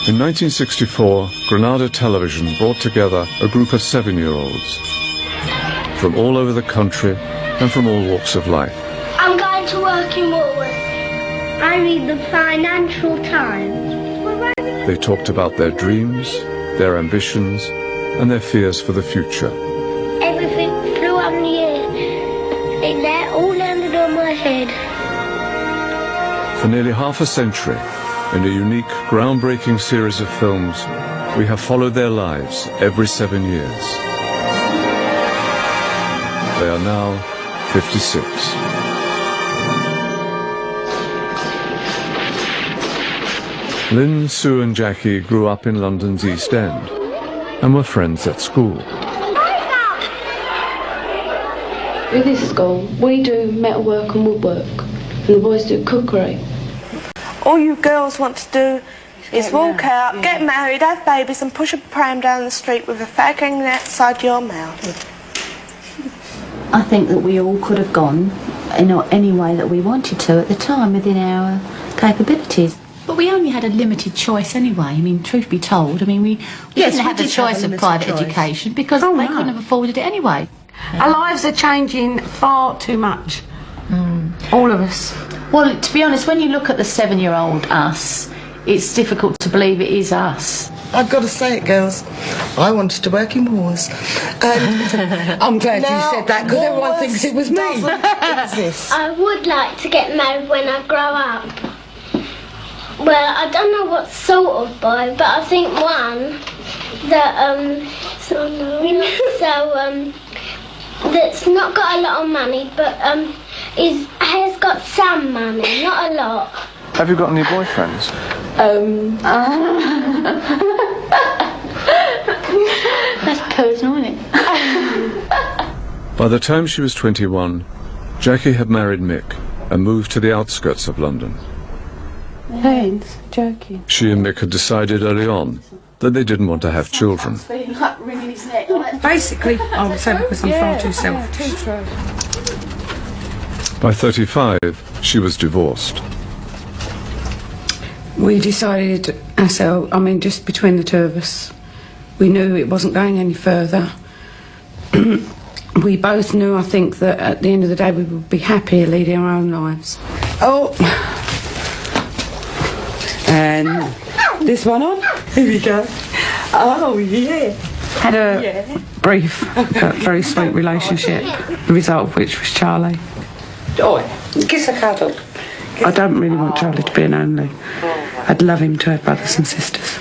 In 1964, Granada Television brought together a group of 7-year-olds from all over the country and from all walks of life. I'm going to work in Woolworths. I read the Financial Times. They talked about their dreams, their ambitions, and their fears for the future. Everything flew up in the air. It all landed on my head. For nearly half a century, in a unique, groundbreaking series of films, we have followed their lives every 7 years. They are now 56. Lynn, Sue and Jackie grew up in London's East End and were friends at school. With this school, we do metalwork and woodwork, and the boys do cookery. All you girls want to do is walk out, get married, have babies and push a pram down the street with a fag hanging outside your mouth. I think that we all could have gone in any way that we wanted to at the time within our capabilities. But we only had a limited choice anyway. I mean, truth be told, I mean, we didn't have the choice of private education because they couldn't have afforded it anyway. Our lives are changing far too much. All of us. Well, to be honest, when you look at the 7-year-old us, it's difficult to believe it is us. I've got to say it, girls. I wanted to work in wars. I'm glad you said that because everyone thinks it was me. I would like to get married when I grow up. Well, I don't know what sort of boy, but I think one that that's not got a lot of money, but has got some money, not a lot. Have you got any boyfriends? That's personal, isn't it? By the time she was 21, Jackie had married Mick and moved to the outskirts of London. Thanks, joking. She and Mick had decided early on that they didn't want to have children. Basically, I would say because I'm far too selfish. By 35, she was divorced. We decided ourselves, I mean, just between the two of us, we knew it wasn't going any further. We both knew, I think, that at the end of the day we would be happier leading our own lives. Oh, and this one on. Here we go. Oh, yeah. Had a brief but very sweet relationship, the result of which was Charlie. Oh, kiss a cuddle. I don't really want Charlie to be an only. I'd love him to have brothers and sisters,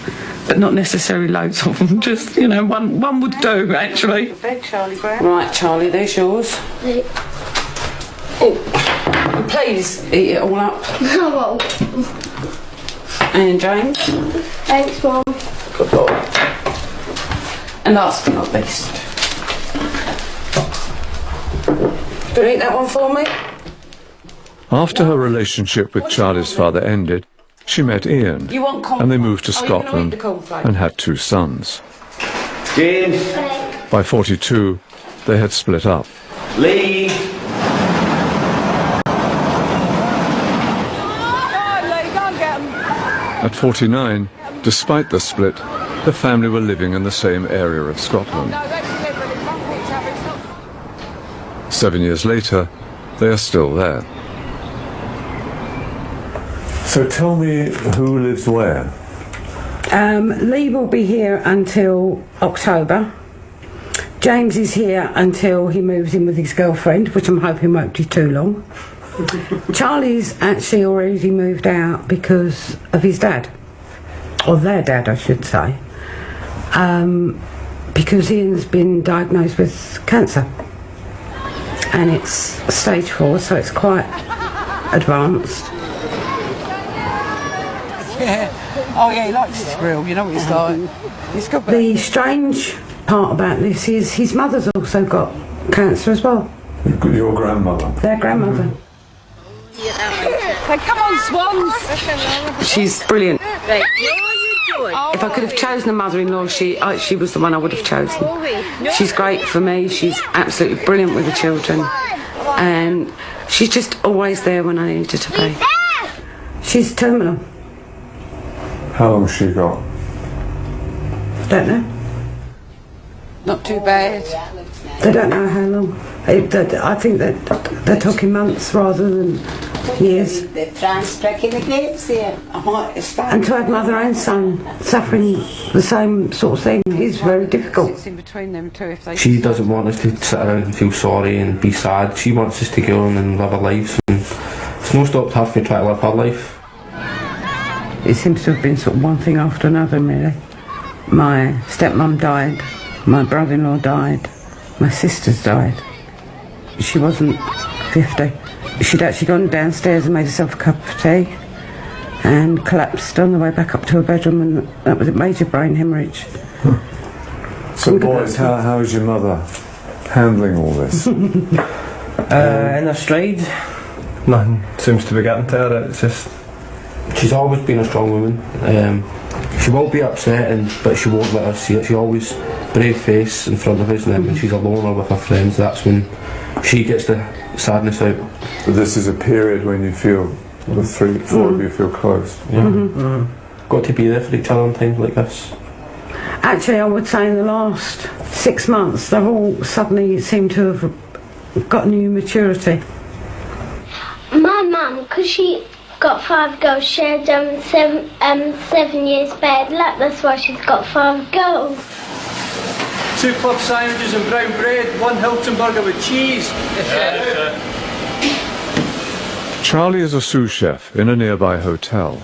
but not necessarily loads of them. Just, you know, one would do, actually. Right, Charlie, there's yours. Oh, please eat it all up. No. And James. Thanks, Mum. Good boy. And last but not least, do you eat that one for me? After her relationship with Charlie's father ended, she met Ian, and they moved to Scotland and had 2 sons. James. By 42, they had split up. Lee. At 49, despite the split, the family were living in the same area of Scotland. 7 years later, they are still there. So tell me, who lives where? Lee will be here until October. James is here until he moves in with his girlfriend, which I'm hoping won't be too long. Charlie's actually already moved out because of his dad, or their dad I should say, because Ian's been diagnosed with cancer and it's stage 4, so it's quite advanced. Yeah. Oh, yeah, he likes his grill, you know what he's like. He's got... The strange part about this is his mother's also got cancer as well. Your grandmother? Their grandmother. So come on, swans. She's brilliant. If I could have chosen a mother-in-law, she was the one I would have chosen. She's great for me. She's absolutely brilliant with the children. And she's just always there when I need her to be. She's terminal. How long's she got? Don't know. Not too bad. They don't know how long. I think that they're talking months rather than years. And to have mother and son suffering the same sort of thing is very difficult. She doesn't want us to sit around and feel sorry and be sad. She wants us to go on and live our lives. And it's no stopped her from trying to live her life. It seems to have been sort of one thing after another, really. My stepmum died. My brother-in-law died. My sister's died. She wasn't 50. She'd actually gone downstairs and made herself a cup of tea and collapsed on the way back up to her bedroom, and that was a major brain hemorrhage. So boys, how is your mother handling all this? In her stride. Nothing seems to be getting to her. It's just... She's always been a strong woman. She will be upset, but she won't let us see it. She always brave face in front of us, and then when she's alone or with her friends, that's when she gets the sadness out. But this is a period when you feel, the four of you feel close. Yeah. Got to be there for each other in times like this. Actually, I would say in the last 6 months, they've all suddenly seemed to have got new maturity. My mum, because she got 5 girls, she had 7 years bad luck, that's why she's got 5 girls. 2 club sandwiches and brown bread, 1 Hilton burger with cheese. Charlie is a sous chef in a nearby hotel.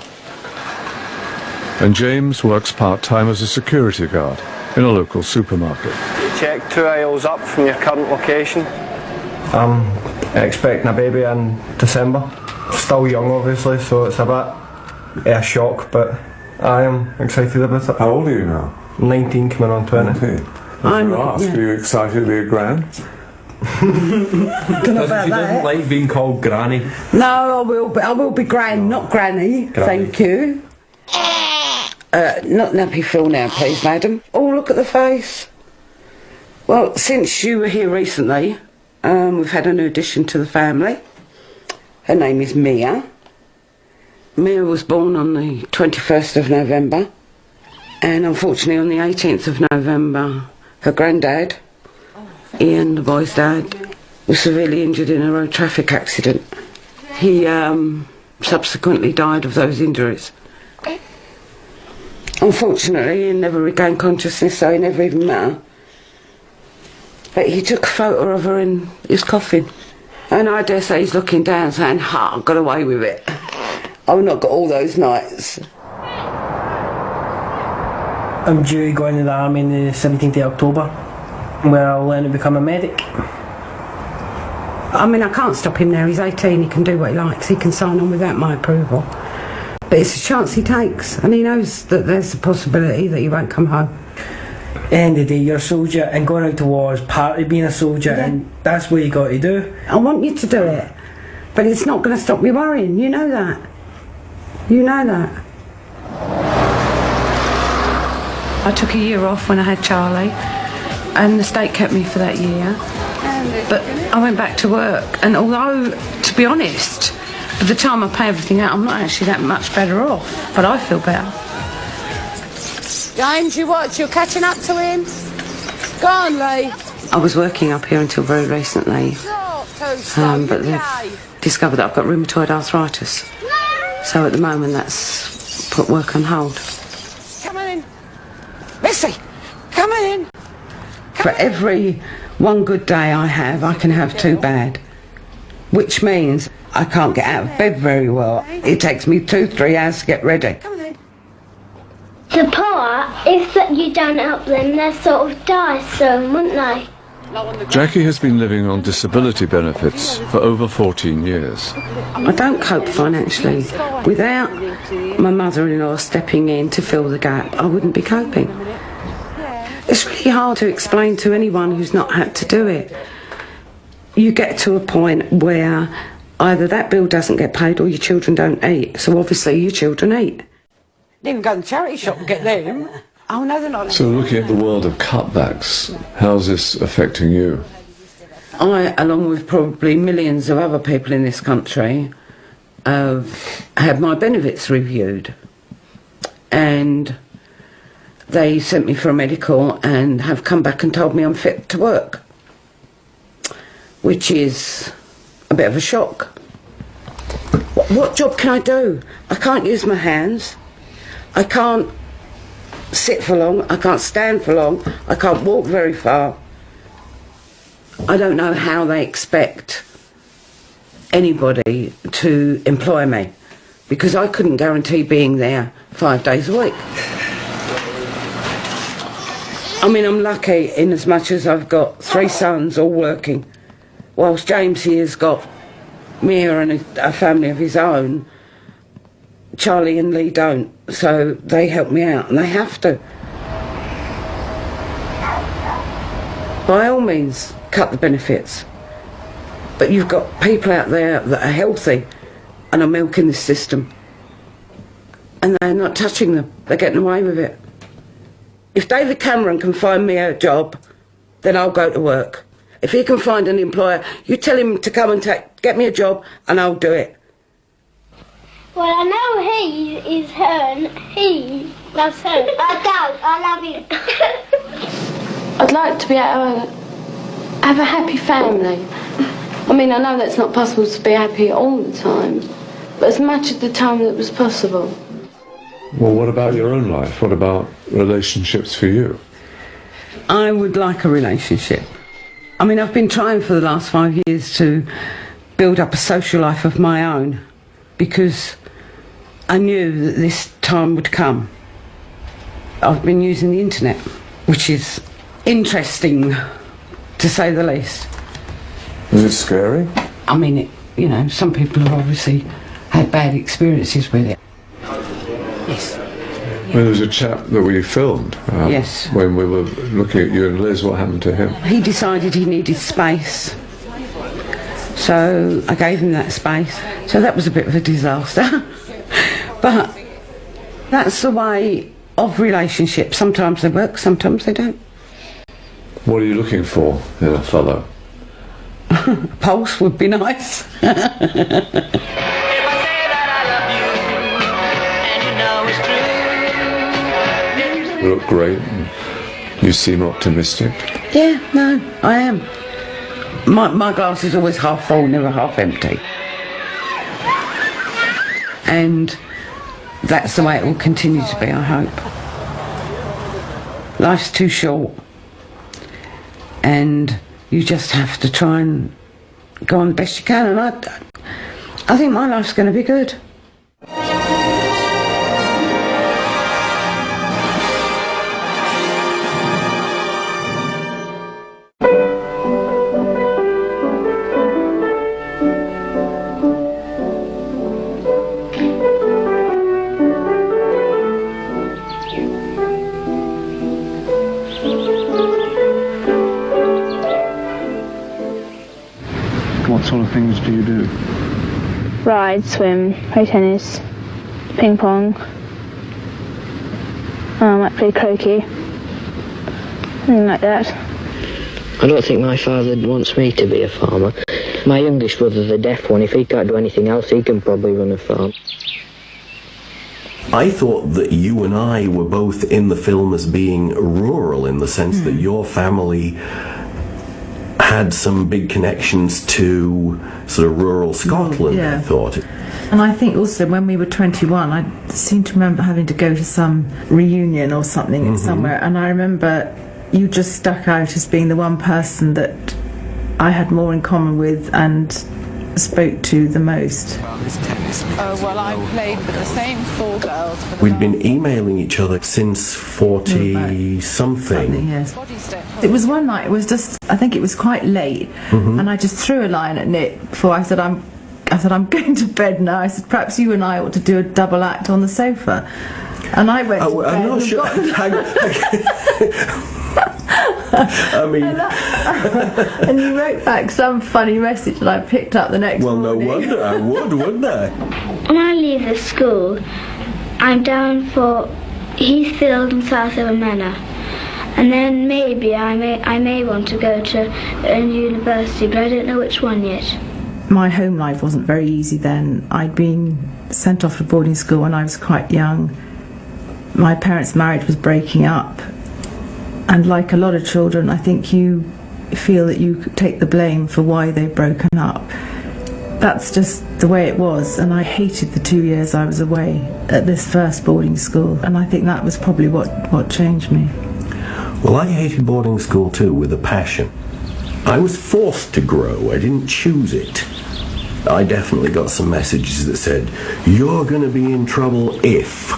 And James works part-time as a security guard in a local supermarket. Check 2 aisles up from your current location. I'm expecting a baby in December. Still young, obviously, so it's a bit a shock, but I am excited about it. How old are you now? 19, coming on 20. 19. Are you excited to be a gran? Don't know about She that. doesn't like being called Granny. No, I will be gran, not granny. Thank you. Not nappy Phil now, please, madam. Oh, look at the face. Well, since you were here recently, we've had a new addition to the family. Her name is Mia. Mia was born on the 21st of November, and unfortunately on the 18th of November, her granddad, Ian, the boy's dad, was severely injured in a road traffic accident. He subsequently died of those injuries. Unfortunately, he never regained consciousness, so he never even met her. But he took a photo of her in his coffin. And I dare say he's looking down saying, ha, I got away with it. I've not got all those nights. I'm due to go into the army on the 17th of October, where I'll learn to become a medic. I mean, I can't stop him now. He's 18, he can do what he likes. He can sign on without my approval. But it's a chance he takes, and he knows that there's a possibility that he won't come home. At the end of the day, you're a soldier, and going out to war is part of being a soldier, and that's what you got to do. I want you to do it, but it's not going to stop me worrying. You know that. You know that. I took a year off when I had Charlie, and the state kept me for that year. But I went back to work, and although, to be honest, by the time I pay everything out, I'm not actually that much better off, but I feel better. James, you watch, you're catching up to him. Go on, Lee. I was working up here until very recently, but they've discovered that I've got rheumatoid arthritis. So at the moment that's put work on hold. Come on in. Missy, come on in. For every one good day I have, I can have 2 bad. Which means I can't get out of bed very well. It takes me 2-3 hours to get ready. The poor, if you don't help them, they'll sort of die soon, wouldn't they? Jackie has been living on disability benefits for over 14 years. I don't cope financially. Without my mother-in-law stepping in to fill the gap, I wouldn't be coping. It's really hard to explain to anyone who's not had to do it. You get to a point where either that bill doesn't get paid or your children don't eat. So obviously your children eat. Didn't go to the charity shop and get them. Oh, no, they're not. So looking at the world of cutbacks, how's this affecting you? I, along with probably millions of other people in this country, have had my benefits reviewed. And they sent me for a medical and have come back and told me I'm fit to work, which is a bit of a shock. What job can I do? I can't use my hands. I can't sit for long. I can't stand for long. I can't walk very far. I don't know how they expect anybody to employ me, because I couldn't guarantee being there 5 days a week. I mean, I'm lucky in as much as I've got 3 sons all working, whilst James here's got Mia and a family of his own. Charlie and Lee don't, so they help me out, and they have to. By all means, cut the benefits. But you've got people out there that are healthy and are milking this system, and they're not touching them. They're getting away with it. If David Cameron can find me a job, then I'll go to work. If he can find an employer, you tell him to come and get me a job, and I'll do it. Well, I know he is her, and he loves her. I don't. I love him. I'd like to be able to have a happy family. I mean, I know that's not possible to be happy all the time, but as much of the time that was possible. Well, what about your own life? What about relationships for you? I would like a relationship. I mean, I've been trying for the last 5 years to build up a social life of my own, because I knew that this time would come. I've been using the internet, which is interesting, to say the least. Is it scary? I mean, some people have obviously had bad experiences with it. Yes. Well, there was a chap that we filmed. Yes. When we were looking at you and Liz, what happened to him? He decided he needed space, so I gave him that space. So that was a bit of a disaster. But that's the way of relationships. Sometimes they work, sometimes they don't. What are you looking for in a fellow? Pulse would be nice. You look great. You seem optimistic. Yeah, no, I am. My glass is always half full, never half empty. And that's the way it will continue to be, I hope. Life's too short, and you just have to try and go on the best you can, and I think my life's going to be good. What sort of things do you do? Ride, swim, play tennis, ping pong. I might play croquet. Something like that. I don't think my father wants me to be a farmer. My youngest brother, the deaf one, if he can't do anything else, he can probably run a farm. I thought that you and I were both in the film as being rural, in the sense that your family had some big connections to sort of rural Scotland, I thought. And I think also when we were 21, I seem to remember having to go to some reunion or something somewhere, and I remember you just stuck out as being the one person that I had more in common with and spoke to the most. Oh, well, I played with the same 4 girls. We'd been emailing each other since 40-something. Yes. It was one night, it was just, I think it was quite late, and I just threw a line at Nick before I said, I'm going to bed now. I said, perhaps you and I ought to do a double act on the sofa. And I went to bed. I'm not sure. I mean... and you wrote back some funny message and I picked up the next morning. Well, no wonder I would, wouldn't I? When I leave the school, I'm down for Heathfield and Southaven Manor. And then maybe I may want to go to a university, but I don't know which one yet. My home life wasn't very easy then. I'd been sent off to boarding school when I was quite young. my parents' marriage was breaking up, and like a lot of children, I think you feel that you take the blame for why they've broken up. That's just the way it was, and I hated the 2 years I was away at this first boarding school, and I think that was probably what changed me. Well, I hated boarding school too, with a passion. I was forced to grow, I didn't choose it. I definitely got some messages that said, you're going to be in trouble if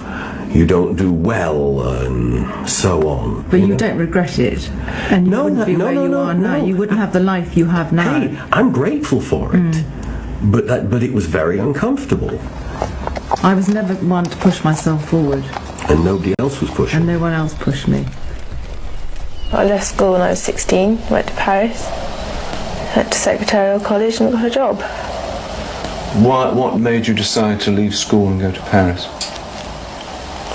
you don't do well, and so on. But you don't regret it, and you wouldn't be where you are now. You wouldn't have the life you have now. Hey, I'm grateful for it, but it was very uncomfortable. I was never one to push myself forward. And nobody else was pushing. And no one else pushed me. I left school when I was 16, went to Paris, went to secretarial college and got a job. What made you decide to leave school and go to Paris?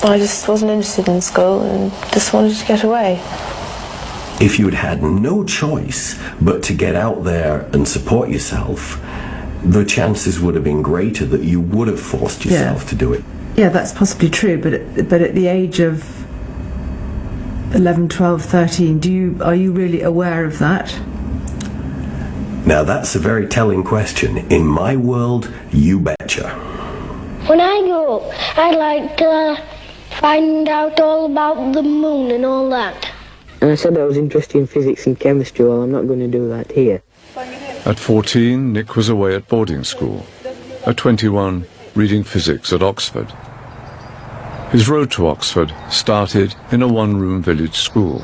I just wasn't interested in school and just wanted to get away. If you'd had no choice but to get out there and support yourself, the chances would have been greater that you would have forced yourself to do it. Yeah, that's possibly true, but at the age of 11, 12, 13, are you really aware of that? Now that's a very telling question. In my world, you betcha. When I grow up, I'd like to find out all about the moon and all that. And I said I was interested in physics and chemistry. Well, I'm not going to do that here. At 14, Nick was away at boarding school. At 21, reading physics at Oxford. His road to Oxford started in a one-room village school.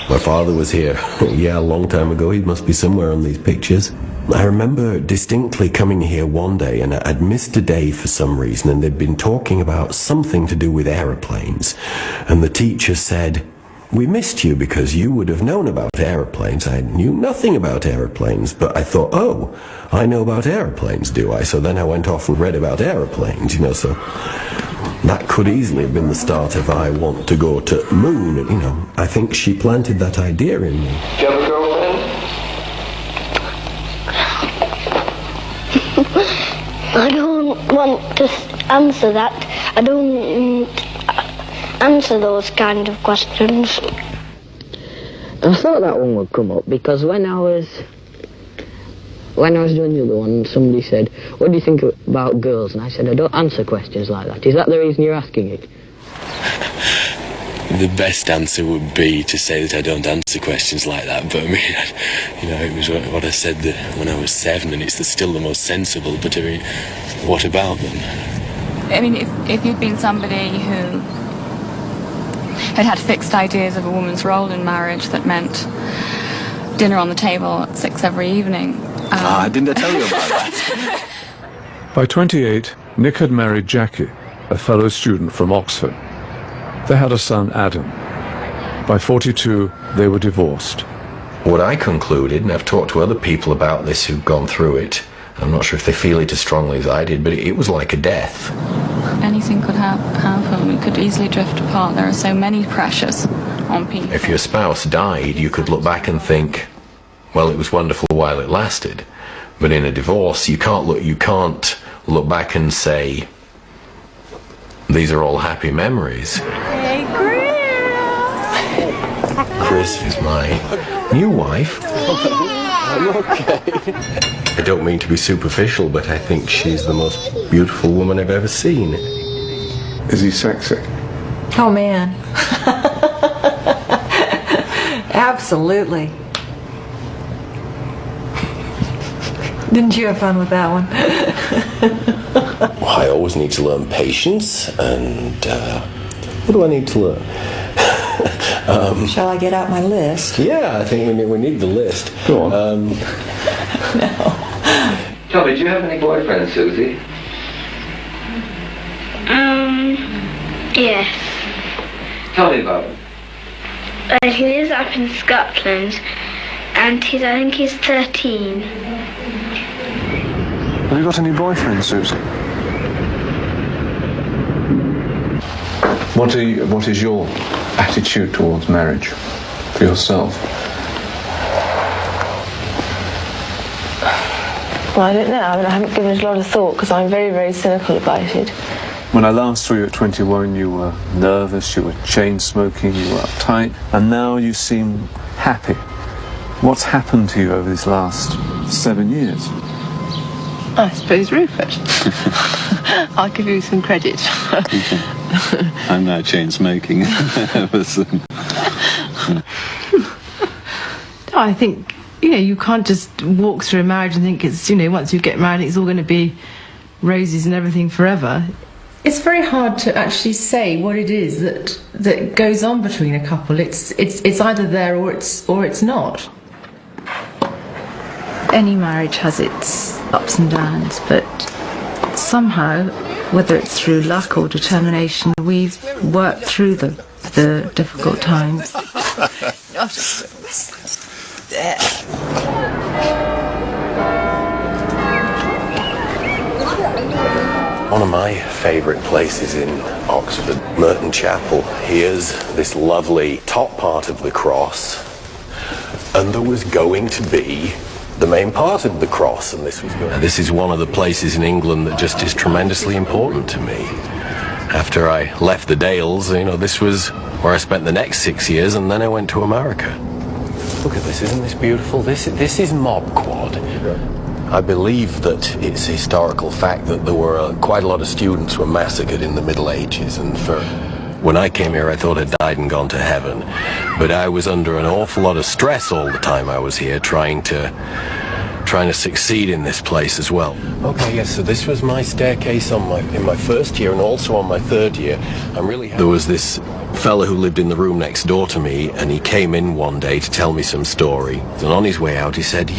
My father was here, a long time ago. He must be somewhere on these pictures. I remember distinctly coming here one day, and I'd missed a day for some reason, and they'd been talking about something to do with aeroplanes. And the teacher said, we missed you because you would have known about aeroplanes. I knew nothing about aeroplanes, but I thought, oh, I know about aeroplanes, do I? So then I went off and read about aeroplanes, so that could easily have been the start of I want to go to moon. And, I think she planted that idea in me. Do you have a girlfriend? I don't want to answer that. I don't answer those kind of questions. I thought that one would come up because when I was doing the other one, somebody said, what do you think about girls? And I said, I don't answer questions like that. Is that the reason you're asking it? The best answer would be to say that I don't answer questions like that, but I mean, it was what I said when I was 7, and it's still the most sensible, but I mean, what about them? I mean, if you'd been somebody who had fixed ideas of a woman's role in marriage that meant dinner on the table at 6 every evening. Didn't I tell you about that? By 28, Nick had married Jackie, a fellow student from Oxford. They had a son, Adam. By 42, they were divorced. What I concluded, and I've talked to other people about this who've gone through it, I'm not sure if they feel it as strongly as I did, but it was like a death. Anything could happen. We could easily drift apart. There are so many pressures on people. If your spouse died, you could look back and think, well, it was wonderful while it lasted. But in a divorce, you can't look back and say, these are all happy memories. Hey, Chris is my new wife. Are you okay? I don't mean to be superficial, but I think she's the most beautiful woman I've ever seen. Is he sexy? Oh, man. Absolutely. Didn't you have fun with that one? Well, I always need to learn patience, and what do I need to learn? Shall I get out my list? Yeah, I think we need the list. Go on. No. Tommy, do you have any boyfriends, Susie? Yes. Tell me about them. He lives up in Scotland, and I think he's 13. Have you got any boyfriends, Susie? What is your attitude towards marriage for yourself? Well, I don't know. I haven't given it a lot of thought because I'm very, very cynical about it. When I last saw you at 21, you were nervous, you were chain-smoking, you were uptight, and now you seem happy. What's happened to you over these last 7 years? I suppose Rupert. I'll give you some credit. I'm now chain-smoking. I think, you can't just walk through a marriage and think it's, once you get married, it's all going to be roses and everything forever. It's very hard to actually say what it is that goes on between a couple. It's either there or it's not. Any marriage has its ups and downs, but somehow, whether it's through luck or determination, we've worked through the difficult times. One of my favourite places in Oxford, Merton Chapel. Here's this lovely top part of the cross, and there was going to be the main part of the cross, and this is one of the places in England that just is tremendously important to me. After I left the Dales, this was where I spent the next 6 years, and then I went to America. Look at this, isn't this beautiful? This is Mob Quad. I believe that it's a historical fact that there were quite a lot of students were massacred in the Middle Ages, and when I came here I thought I'd died and gone to heaven, but I was under an awful lot of stress all the time I was here, trying to succeed in this place as well. Okay, yes, so this was my staircase in my first year and also on my third year. I'm really happy. There was this fella who lived in the room next door to me, and he came in one day to tell me some story, and on his way out he said,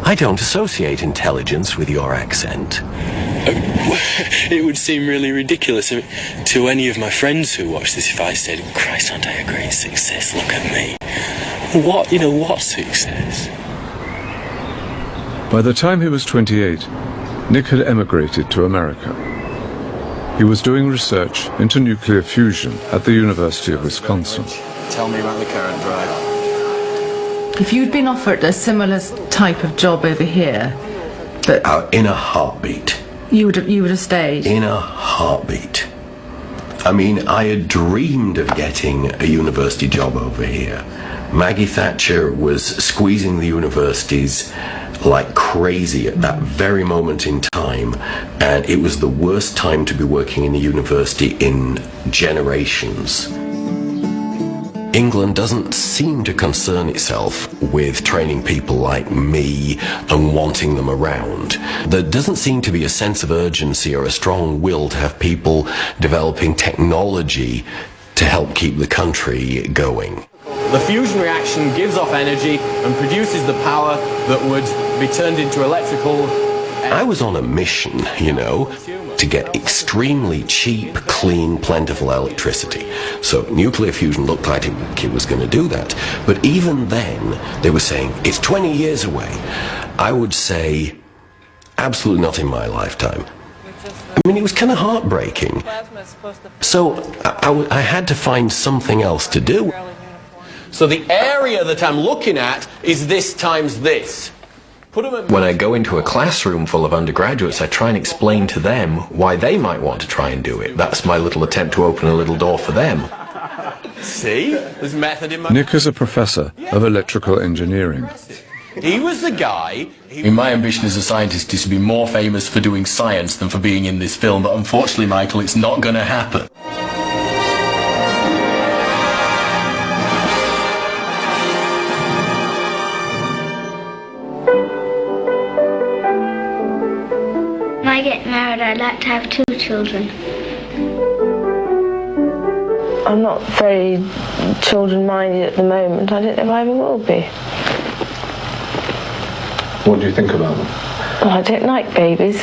I don't associate intelligence with your accent. It would seem really ridiculous to any of my friends who watch this if I said, Christ, aren't I a great success? Look at me. What success? By the time he was 28, Nick had emigrated to America. He was doing research into nuclear fusion at the University of Wisconsin. Tell me about the current drive. If you'd been offered a similar type of job over here, but in a heartbeat. You would have stayed. In a heartbeat. I mean, I had dreamed of getting a university job over here. Maggie Thatcher was squeezing the universities like crazy at that very moment in time, and it was the worst time to be working in a university in generations. England doesn't seem to concern itself with training people like me and wanting them around. There doesn't seem to be a sense of urgency or a strong will to have people developing technology to help keep the country going. The fusion reaction gives off energy and produces the power that would be turned into electrical... I was on a mission, to get extremely cheap, clean, plentiful electricity. So nuclear fusion looked like it was going to do that. But even then, they were saying, it's 20 years away. I would say, absolutely not in my lifetime. I mean, it was kind of heartbreaking. So I had to find something else to do. So the area that I'm looking at is this times this. When I go into a classroom full of undergraduates, I try and explain to them why they might want to try and do it. That's my little attempt to open a little door for them. See? There's method in my... Nick is a professor of electrical engineering. He was the guy... My ambition as a scientist is to be more famous for doing science than for being in this film, but unfortunately, Michael, it's not going to happen. When I get married, I'd like to have 2 children. I'm not very children-minded at the moment. I don't know if I ever will be. What do you think about them? Oh, I don't like babies.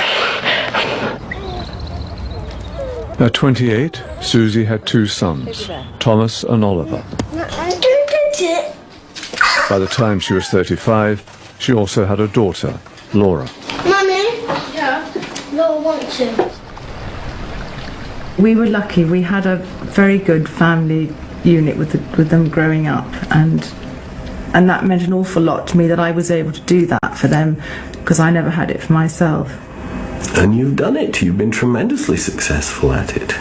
At 28, Susie had 2 sons, Thomas and Oliver. By the time she was 35, she also had a daughter, Laura. Mummy? Yeah? Laura wants to. We were lucky. We had a very good family unit with them growing up, and that meant an awful lot to me that I was able to do that for them, because I never had it for myself. And you've done it. You've been tremendously successful at it.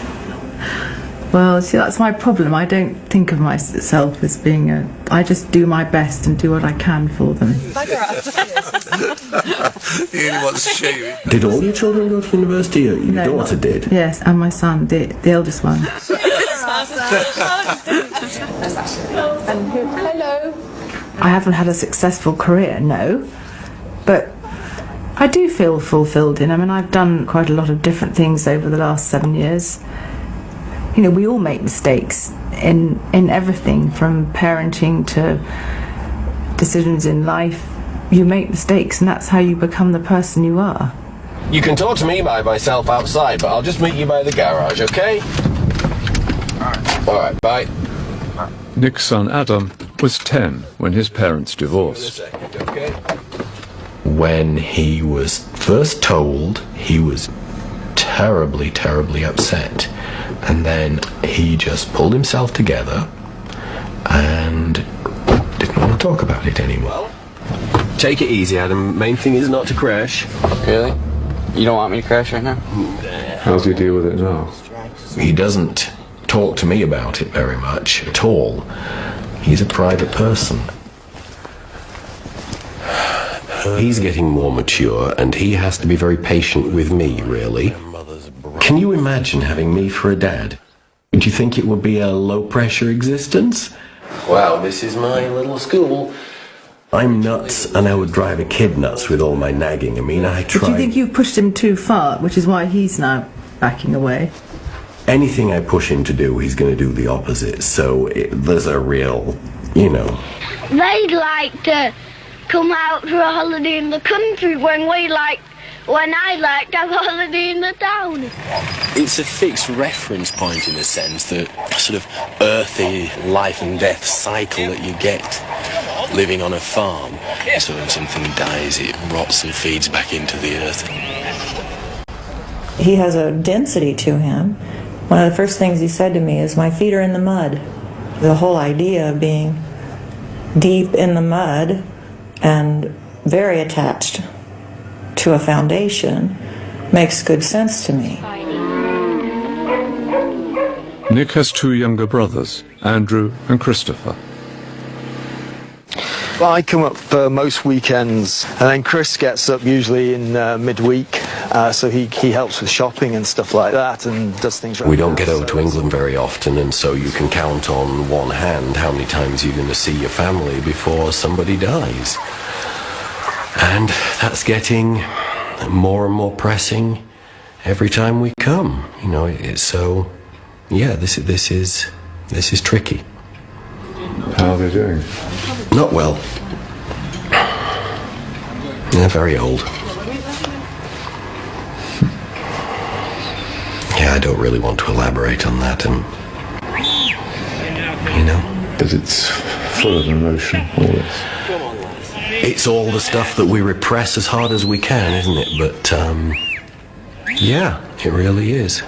Well, see, that's my problem. I don't think of myself as being I just do my best and do what I can for them. He only wants to show you. Did all your children go to university? Your daughter did? Yes, and my son, the eldest one. Hello. I haven't had a successful career, no. But I do feel fulfilled in them, and I've done quite a lot of different things over the last 7 years. You know, we all make mistakes in everything, from parenting to decisions in life. You make mistakes, and that's how you become the person you are. You can talk to me by myself outside, but I'll just meet you by the garage, okay? Alright, bye. Nick's son Adam was 10 when his parents divorced. When he was first told, he was terribly, terribly upset. And then he just pulled himself together and didn't want to talk about it anymore. Take it easy, Adam. Main thing is not to crash. Really? You don't want me to crash right now? How do you deal with it now? He doesn't talk to me about it very much at all. He's a private person. He's getting more mature, and he has to be very patient with me, really. Can you imagine having me for a dad? Do you think it would be a low-pressure existence? Wow, this is my little school. I'm nuts, and I would drive a kid nuts with all my nagging. I mean, I try... But do you think you've pushed him too far, which is why he's now backing away? Anything I push him to do, he's going to do the opposite. So there's a real, you know... They'd like to come out for a holiday in the country when I like to have a holiday in the town. It's a fixed reference point in a sense, the sort of earthy life and death cycle that you get living on a farm. So when something dies, it rots and feeds back into the earth. He has a density to him. One of the first things he said to me is, "My feet are in the mud." The whole idea of being deep in the mud and very attached to a foundation makes good sense to me. Nick has 2 younger brothers, Andrew and Christopher. Well, I come up most weekends, and then Chris gets up usually in midweek, so he helps with shopping and stuff like that, and does things around. We don't get over to England very often, and so you can count on one hand how many times you're going to see your family before somebody dies. And that's getting more and more pressing every time we come. You know, it's so... Yeah, this is tricky. How are they doing? Not well. They're very old. Yeah, I don't really want to elaborate on that, and you know. But it's full of emotion, all this. It's all the stuff that we repress as hard as we can, isn't it? But yeah, it really is.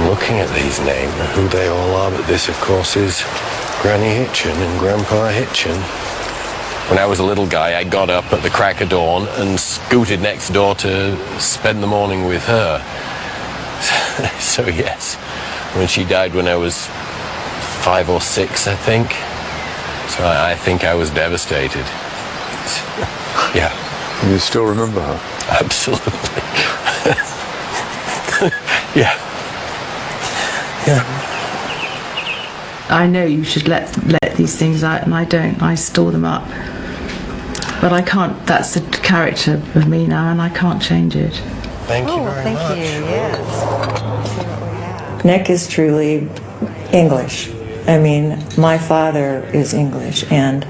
Looking at these names, who they all are, but this, of course, is Granny Hitchin and Grandpa Hitchin. When I was a little guy, I got up at the crack of dawn and scooted next door to spend the morning with her. So yes, when she died when I was 5 or 6, I think. So I think I was devastated. Yeah. And you still remember her? Absolutely. Yeah. Yeah. I know you should let these things out, and I don't. I store them up. But I can't. That's the character of me now, and I can't change it. Thank you very much. Thank you, yes. Nick is truly English. I mean, my father is English, and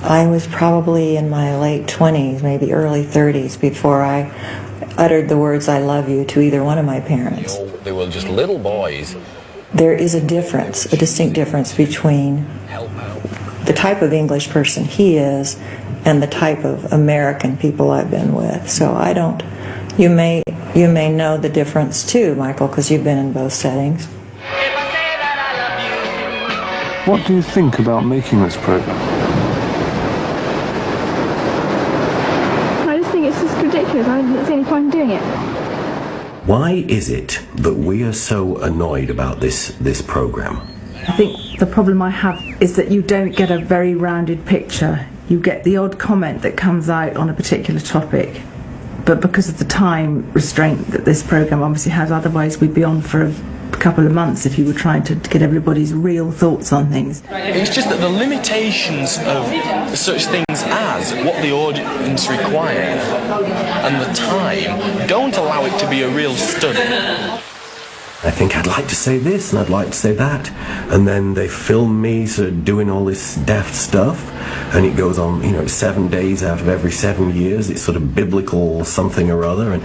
I was probably in my late 20s, maybe early 30s, before I uttered the words "I love you" to either one of my parents. They were just little boys. There is a difference, a distinct difference between the type of English person he is and the type of American people I've been with. So I don't, you may know the difference too, Michael, because you've been in both settings. What do you think about making this program? I just think it's just ridiculous. I don't see any point in doing it. Why is it that we are so annoyed about this program? I think the problem I have is that you don't get a very rounded picture. You get the odd comment that comes out on a particular topic, but because of the time restraint that this programme obviously has, otherwise we'd be on for a couple of months if you were trying to get everybody's real thoughts on things. It's just that the limitations of such things as what the audience require and the time don't allow it to be a real study. I think I'd like to say this and I'd like to say that, and then they film me sort of doing all this daft stuff, and it goes on, 7 days out of every 7 years. It's sort of biblical something or other, and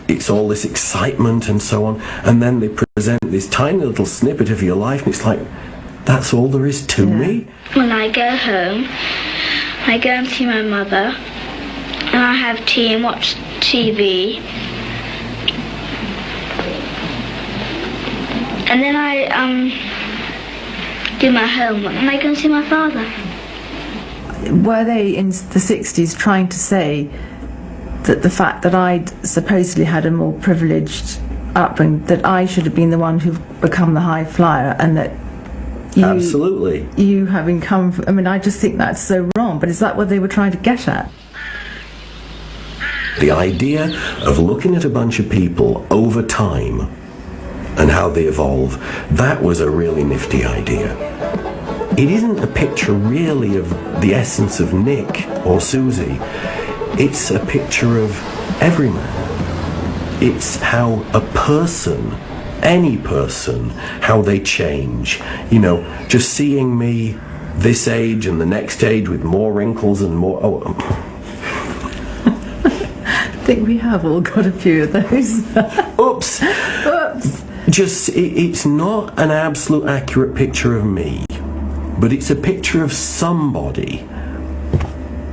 it's all this excitement and so on, and then they present this tiny little snippet of your life, and it's like, that's all there is to me. When I go home, I go and see my mother, and I have tea and watch TV. And then I do my homework and I go and see my father. Were they in the 60s trying to say that the fact that I'd supposedly had a more privileged upbringing, that I should have been the one who'd become the high flyer, and that Absolutely. You having come from, I just think that's so wrong, but is that what they were trying to get at? The idea of looking at a bunch of people over time and how they evolve, that was a really nifty idea. It isn't a picture really of the essence of Nick or Susie. It's a picture of every man. It's how a person, any person, how they change. Just seeing me this age and the next age with more wrinkles and more... I think we have all got a few of those. Oops. Oops. It's not an absolute accurate picture of me, but it's a picture of somebody,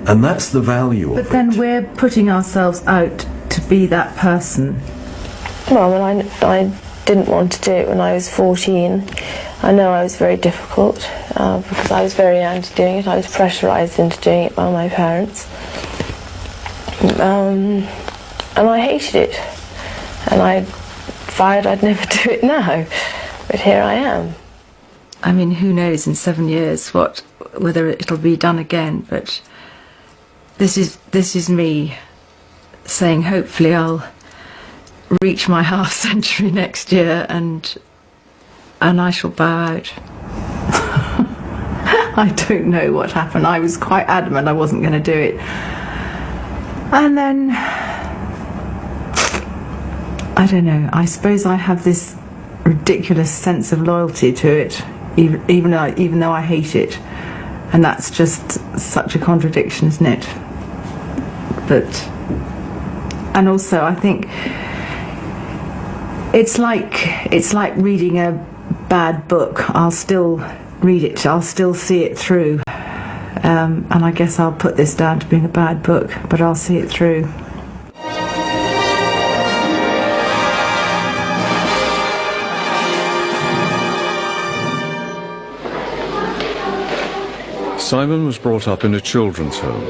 and that's the value of it. But then we're putting ourselves out to be that person. Well, I didn't want to do it when I was 14. I know I was very difficult because I was very young to doing it. I was pressurised into doing it by my parents. And I hated it. And I vowed I'd never do it now. But here I am. Who knows in 7 years whether it'll be done again, but this is me saying hopefully I'll reach my half century next year and I shall bow out. I don't know what happened. I was quite adamant I wasn't going to do it. And then, I don't know, I suppose I have this ridiculous sense of loyalty to it, even though I hate it. And that's just such a contradiction, isn't it? And also I think it's like reading a bad book. I'll still read it, I'll still see it through. And I guess I'll put this down to being a bad book, but I'll see it through. Simon was brought up in a children's home,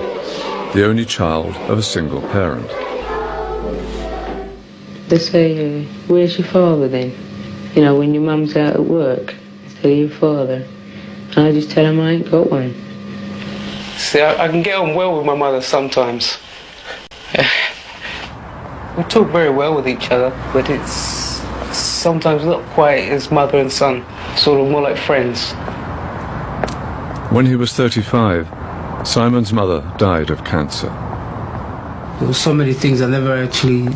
the only child of a single parent. They say, where's your father then? When your mum's out at work, they tell your father. And I just tell them I ain't got one. See, I can get on well with my mother sometimes. We talk very well with each other, but it's sometimes not quite as mother and son, sort of more like friends. When he was 35, Simon's mother died of cancer. There were so many things I never actually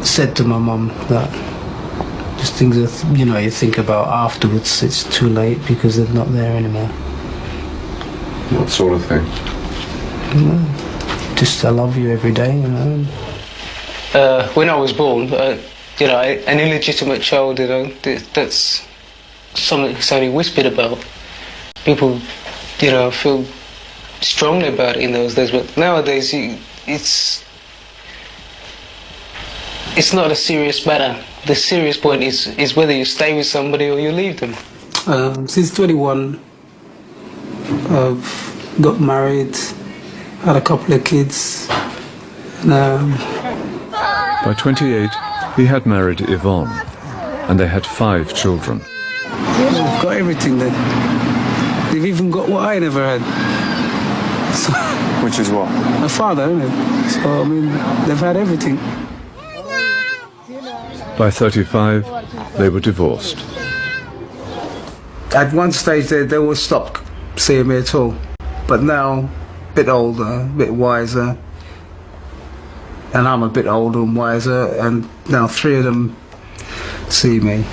said to my mum, that just things that you think about afterwards. It's too late because they're not there anymore. What sort of thing? Just I love you every day, When I was born, an illegitimate child, that's something that's only whispered about. People, feel strongly about it in those days, but nowadays it's not a serious matter. The serious point is whether you stay with somebody or you leave them. Since 21, I've got married, had a couple of kids. And, By 28, he had married Yvonne, and they had 5 children. They've got everything then. They've even got what I never had. So, which is what? A father, isn't it? So, I mean, they've had everything. By 35, they were divorced. At one stage, they all stopped seeing me at all. But now, a bit older, a bit wiser, and I'm a bit older and wiser, and now 3 of them see me.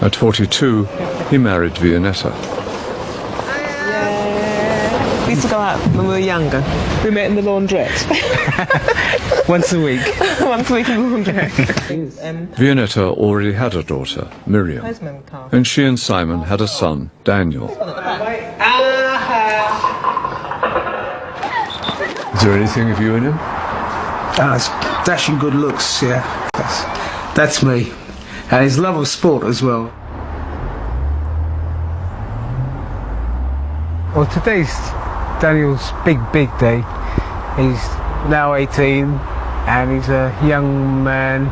At 42, he married Vianetta. We used to go out when we were younger. We met in the laundrette. Once a week. Once a week in the laundrette. Vianetta already had a daughter, Miriam, and she and Simon had a son, Daniel. Is there anything of you in him? Dashing good looks, yeah. That's me. And his love of sport as well. Well, today's Daniel's big day. He's now 18 and he's a young man,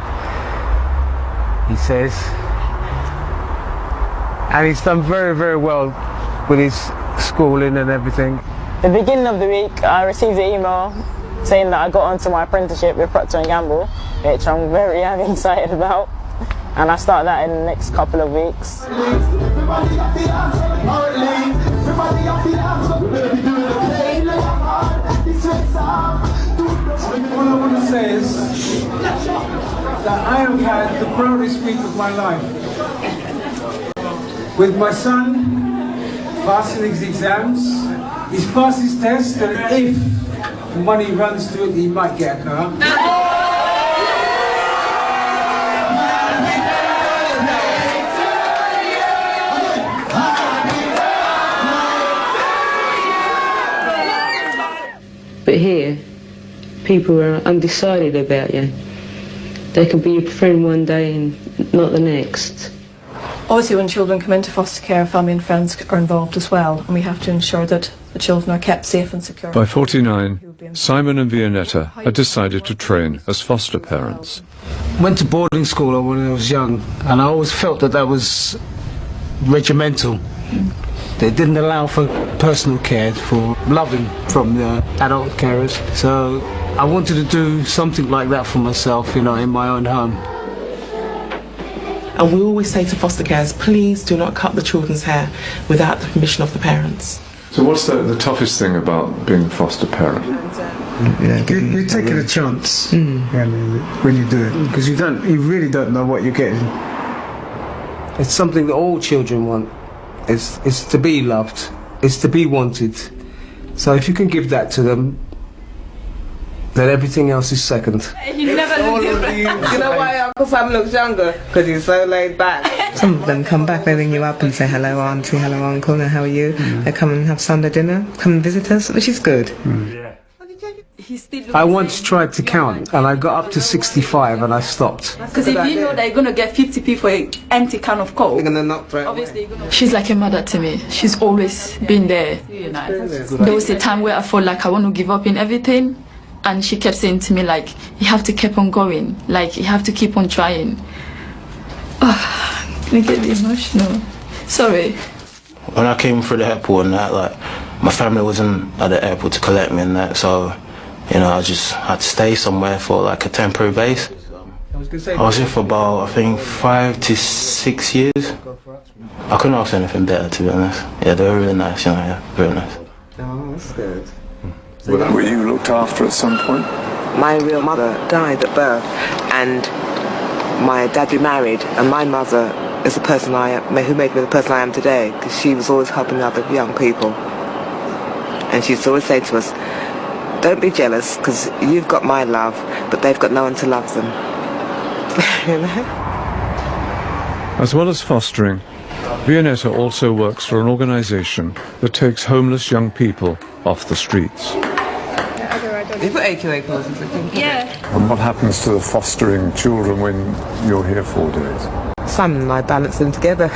he says. And he's done very well with his schooling and everything. The beginning of the week, I received an email saying that I got onto my apprenticeship with Procter & Gamble, which I'm very excited about. And I start that in the next couple of weeks. What I want to say is that I have had the proudest week of my life. With my son passing his exams, he's passed his test, and if money runs to it, he might get a car. But here, people are undecided about you. They could be your friend one day and not the next. Obviously, when children come into foster care, family and friends are involved as well, and we have to ensure that the children are kept safe and secure. By 49, Simon and Vianetta had decided to train as foster parents. Went to boarding school when I was young, and I always felt that was regimental. They didn't allow for personal care, for loving from the adult carers. So I wanted to do something like that for myself, in my own home. And we always say to foster carers, please do not cut the children's hair without the permission of the parents. So what's the toughest thing about being a foster parent? You're taking a chance when you do it, because you really don't know what you're getting. It's something that all children want. It's to be loved. It's to be wanted. So if you can give that to them, then everything else is second. You never look different. You know why Uncle Sam looks younger? Because he's so laid back. Some of them come back, they ring you up and say, hello auntie, hello uncle, and how are you? They come and have Sunday dinner, come and visit us, which is good. I once tried to count, and I got up to 65 and I stopped. Because if you know they're going to get 50p for an empty can of Coke, obviously she's like a mother to me. She's always been there. There was a time where I felt like I want to give up in everything, and she kept saying to me, like, you have to keep on going, like, you have to keep on trying. Oh, I get emotional. Sorry. When I came through the airport and that, like, my family wasn't at the airport to collect me and that, so I just had to stay somewhere for like a temporary base. I was here for about, I think, 5 to 6 years. I couldn't ask anything better, to be honest. Yeah, they were really nice, very nice. Oh, that's good. Were you looked after at some point? My real mother died at birth, and my dad remarried, and my mother is the person who made me the person I am today, because she was always helping other young people. And she used to always say to us, don't be jealous, because you've got my love, but they've got no one to love them. As well as fostering, Vianetta also works for an organisation that takes homeless young people off the streets. You've got AQA courses, I think. Yeah. And what happens to the fostering children when you're here 4 days? Simon and I balance them together.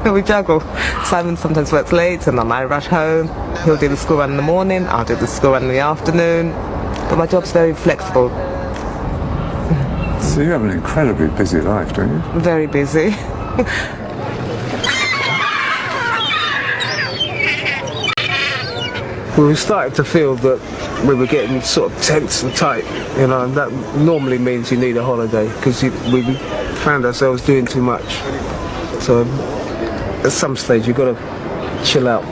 We juggle. Simon sometimes works late and then I rush home. He'll do the school run in the morning, I'll do the school run in the afternoon. But my job's very flexible. So you have an incredibly busy life, don't you? Very busy. We started to feel that we were getting sort of tense and tight, you know, and that normally means you need a holiday because we found ourselves doing too much. So at some stage you've got to chill out.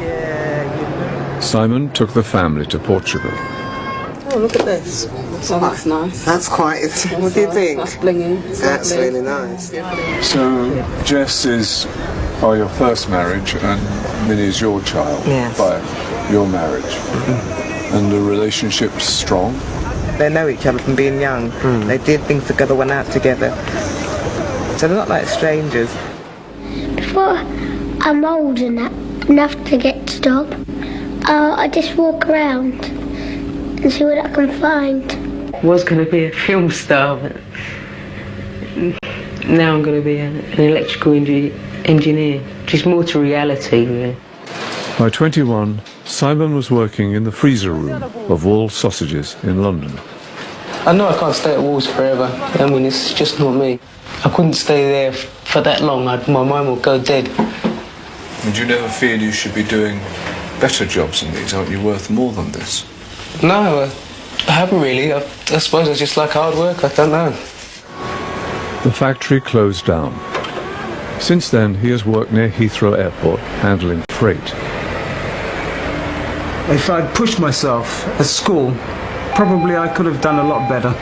Simon took the family to Portugal. Oh, look at this. So that's nice. That's quite... What do you think? That's blinging. That's really nice. So Jess is your first marriage and Minnie's your child by your marriage. And the relationship's strong? They know each other from being young. They did things together, went out together. So they're not like strangers. Before I'm old enough to get to stop, I just walk around and see what I can find. Was going to be a film star, but now I'm going to be an electrical engineer, just more to reality, really. By 21, Simon was working in the freezer room of Wall Sausages in London. I know I can't stay at Walls forever. I mean, it's just not me. I couldn't stay there for that long. My mind would go dead. And you never feel you should be doing better jobs than these? Aren't you worth more than this? No, I haven't really. I suppose I just like hard work. I don't know. The factory closed down. Since then, he has worked near Heathrow Airport, handling freight. If I'd pushed myself at school, probably I could have done a lot better.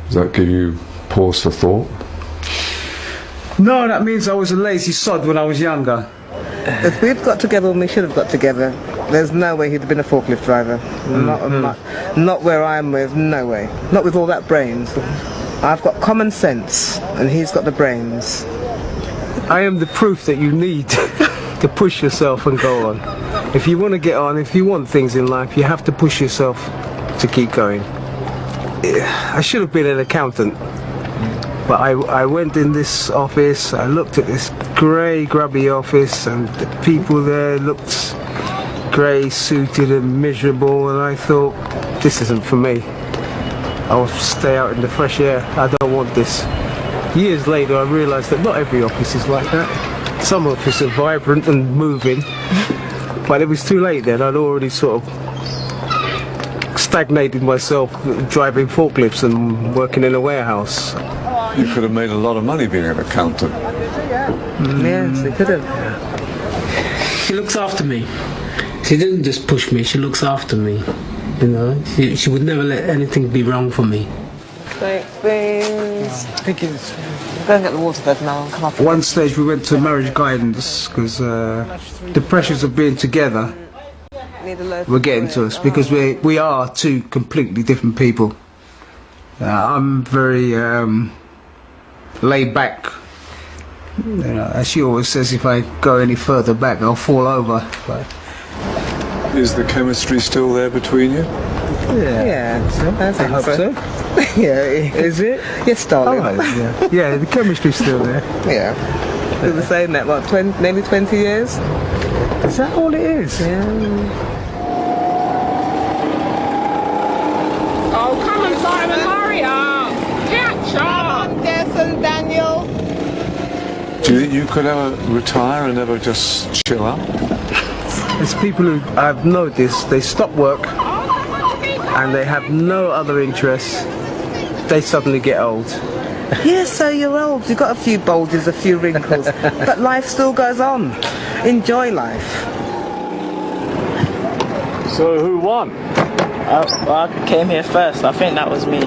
Does that give you pause for thought? No, that means I was a lazy sod when I was younger. If we'd got together when we should have got together, there's no way he'd have been a forklift driver. Not where I am with, no way. Not with all that brains. I've got common sense and he's got the brains. I am the proof that you need to push yourself and go on. If you want to get on, if you want things in life, you have to push yourself to keep going. I should have been an accountant, but I went in this office, I looked at this grey, grubby office, and the people there looked grey, suited and miserable, and I thought, this isn't for me. I'll stay out in the fresh air, I don't want this. Years later I realised that not every office is like that. Some offices are vibrant and moving, but it was too late then. I'd already sort of stagnated myself driving forklifts and working in a warehouse. You could have made a lot of money being an accountant. Yes, you could have. She looks after me. She doesn't just push me, she looks after me. You know, she would never let anything be wrong for me. Thank things. Go and get the water bed now and come up. At one stage we went to marriage guidance because the pressures of being together were getting to us because we are two completely different people. I'm very laid back. You know, as she always says, if I go any further back I'll fall over. But is the chemistry still there between you? Yeah, I hope so. Yeah, is it? Yes, darling. Oh, yeah, the chemistry's still there. Yeah. We were saying that, what, nearly 20 years? Is that all it is? Yeah. Oh, come on, Simon, hurry up! Catch up! Come on, Jess and Daniel. Do you think you could ever retire and ever just chill out? There's people who I've noticed, they stop work and they have no other interests. They suddenly get old. Yes, so you're old. You've got a few bulges, a few wrinkles, but life still goes on. Enjoy life. So who won? I came here first. I think that was me.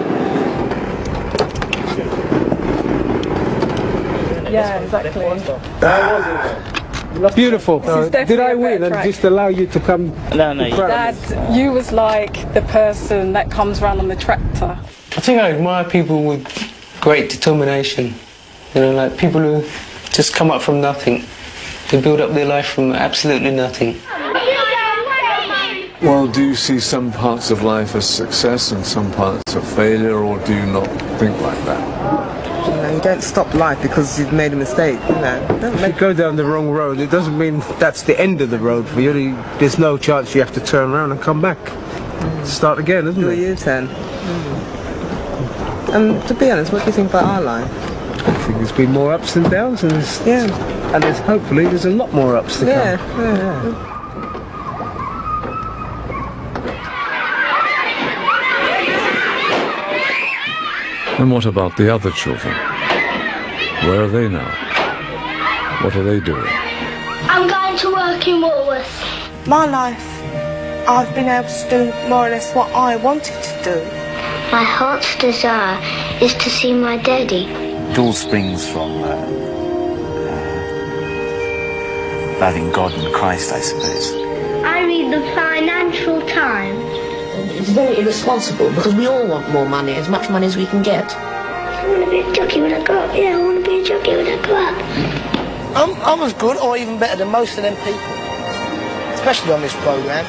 Yeah, exactly. Beautiful. Did I win and just allow you to come? No, Dad, you was like the person that comes around on the tractor. I think I admire people with great determination. You know, like people who just come up from nothing. They build up their life from absolutely nothing. Well, do you see some parts of life as success and some parts of failure, or do you not think like that? You don't stop life because you've made a mistake. If you go down the wrong road, it doesn't mean that's the end of the road for you. There's no chance you have to turn around and come back. Start again, isn't it? Do a U-turn. To be honest, what do you think about our life? I think there's been more ups and downs, and hopefully there's a lot more ups to come. Yeah. And what about the other children? Where are they now? What are they doing? I'm going to work in Woolworths. My life, I've been able to do more or less what I wanted to do. My heart's desire is to see my daddy. It all springs from loving God and Christ, I suppose. I read the Financial Times. It's very irresponsible because we all want more money, as much money as we can get. I want to be a jockey when I grow up. Yeah, I want to be a jockey when I grow up. I'm as good or even better than most of them people, especially on this programme.